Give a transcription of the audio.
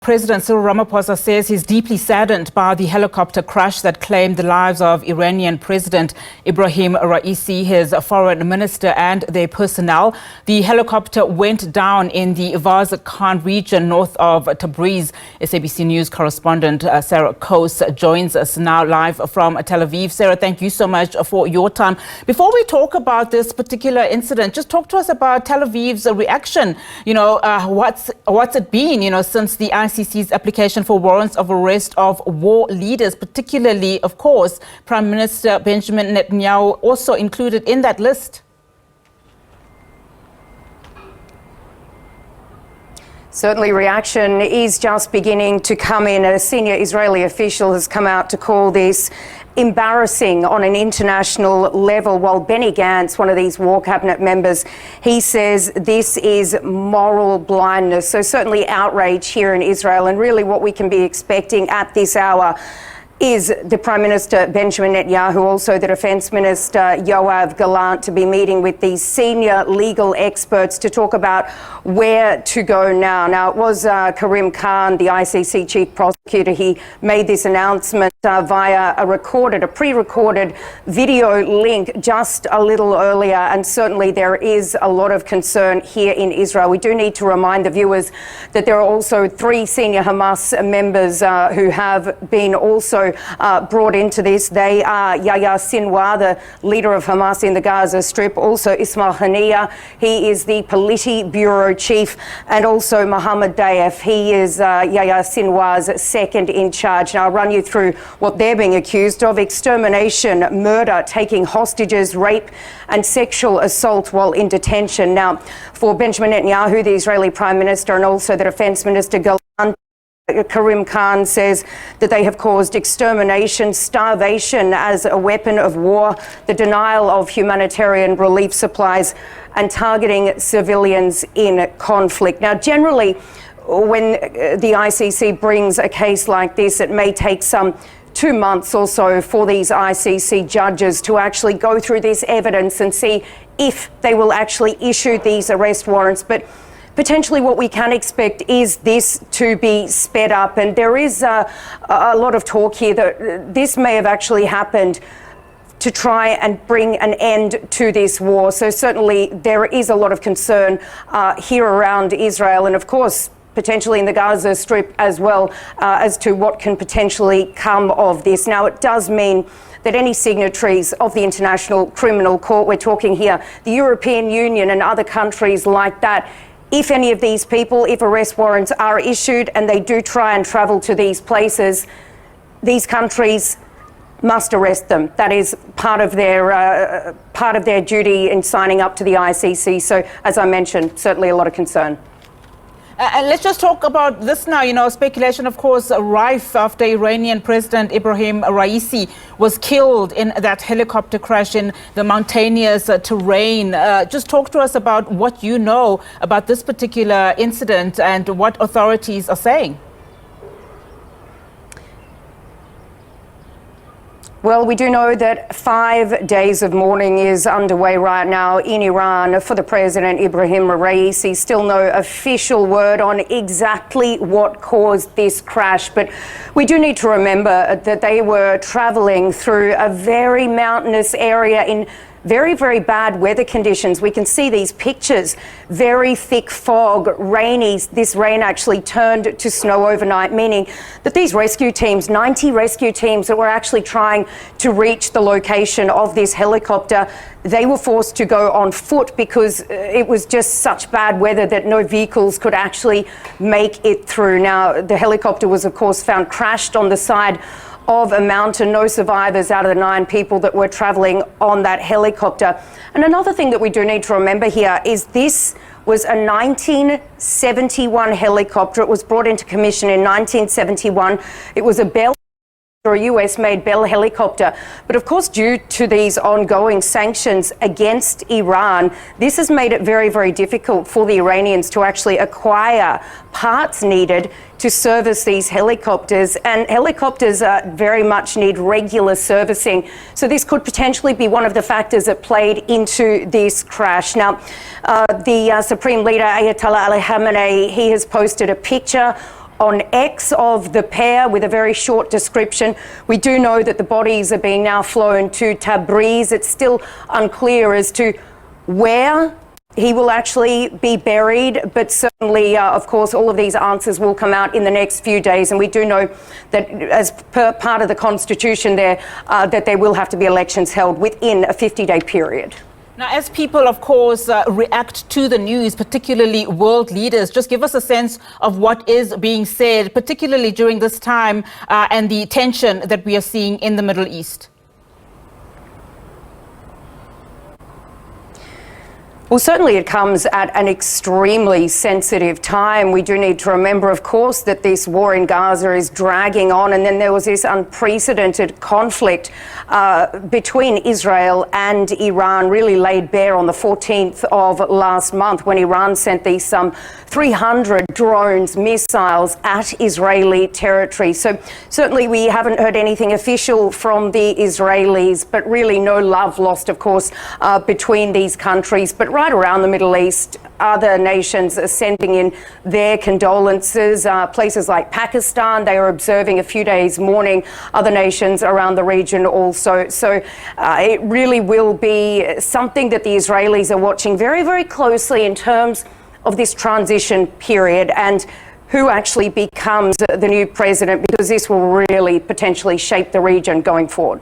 President Cyril Ramaphosa says he's deeply saddened by the helicopter crash that claimed the lives of Iranian President Ebrahim Raisi, his foreign minister and their personnel. The helicopter went down in the Varze-qan region north of Tabriz. SABC News correspondent Sarah Coase joins us now live from Tel Aviv. Sarah, thank you so much for your time. Before we talk about this particular incident, just talk to us about Tel Aviv's reaction. What's it been, since the ICC's application for warrants of arrest of war leaders, particularly, of course, Prime Minister Benjamin Netanyahu, also included in that list? Certainly, reaction is just beginning to come in. A senior Israeli official has come out to call this embarrassing on an international level, while Benny Gantz, one of these war cabinet members, he says this is moral blindness. So certainly outrage here in Israel, and really what we can be expecting at this hour is the Prime Minister Benjamin Netanyahu, also the Defence Minister Yoav Gallant, to be meeting with these senior legal experts to talk about where to go now. Now, it was Karim Khan, the ICC Chief Prosecutor. He made this announcement via a pre-recorded video link just a little earlier, and certainly there is a lot of concern here in Israel. We do need to remind the viewers that there are also 3 senior Hamas members who have been also brought into this. They are Sinwar, the leader of Hamas in the Gaza Strip, also Ismail Haniyeh, he is the Politburo chief, and also Mohammed Dayef, he is Sinwar's second in charge. Now, I'll run you through what they're being accused of: extermination, murder, taking hostages, rape and sexual assault while in detention. Now, for Benjamin Netanyahu, the Israeli Prime Minister, and also the Defence Minister Gallant, Karim Khan says that they have caused extermination, starvation as a weapon of war, the denial of humanitarian relief supplies, and targeting civilians in conflict. Now, generally, when the ICC brings a case like this, it may take some 2 months or so for these ICC judges to actually go through this evidence and see if they will actually issue these arrest warrants. But potentially what we can expect is this to be sped up, and there is a lot of talk here that this may have actually happened to try and bring an end to this war. So certainly there is a lot of concern here around Israel, and of course potentially in the Gaza Strip as well, as to what can potentially come of this. Now, it does mean that any signatories of the International Criminal Court, we're talking here the European Union and other countries like that, if any of these people, if arrest warrants are issued and they do try and travel to these places, these countries must arrest them. That is part of their duty in signing up to the ICC. So, as I mentioned, certainly a lot of concern. And let's just talk about this now. Speculation, of course, rife after Iranian President Ebrahim Raisi was killed in that helicopter crash in the mountainous terrain. Just talk to us about what you know about this particular incident and what authorities are saying. Well, we do know that 5 days of mourning is underway right now in Iran for the President Ebrahim Raisi. Still no official word on exactly what caused this crash, but we do need to remember that they were travelling through a very mountainous area in very, very bad weather conditions. We can see these pictures, very thick fog, rainy. This rain actually turned to snow overnight, meaning that these rescue teams, 90 rescue teams that were actually trying to reach the location of this helicopter, they were forced to go on foot because it was just such bad weather that no vehicles could actually make it through. Now, the helicopter was, of course, found crashed on the side of a mountain. No survivors out of the 9 people that were travelling on that helicopter. And another thing that we do need to remember here is this was a 1971 helicopter. It was brought into commission in 1971. It was a Bell, or a US-made Bell helicopter. But of course, due to these ongoing sanctions against Iran, this has made it very, very difficult for the Iranians to actually acquire parts needed to service these helicopters. And helicopters very much need regular servicing. So this could potentially be one of the factors that played into this crash. Now, the Supreme Leader, Ayatollah Ali Khamenei, he has posted a picture on X of the pair with a very short description. We do know that the bodies are being now flown to Tabriz. It's still unclear as to where he will actually be buried, but certainly, of course, all of these answers will come out in the next few days. And we do know that as per part of the Constitution there, that there will have to be elections held within a 50-day period. Now, as people, of course, react to the news, particularly world leaders, just give us a sense of what is being said, particularly during this time and the tension that we are seeing in the Middle East. Well, certainly it comes at an extremely sensitive time. We do need to remember, of course, that this war in Gaza is dragging on, and then there was this unprecedented conflict between Israel and Iran, really laid bare on the 14th of last month when Iran sent these some 300 drones, missiles at Israeli territory. So certainly we haven't heard anything official from the Israelis, but really no love lost, of course, between these countries. But right around the Middle East, other nations are sending in their condolences. Places like Pakistan, they are observing a few days mourning. Other nations around the region also. So it really will be something that the Israelis are watching very, very closely in terms of this transition period and who actually becomes the new president, because this will really potentially shape the region going forward.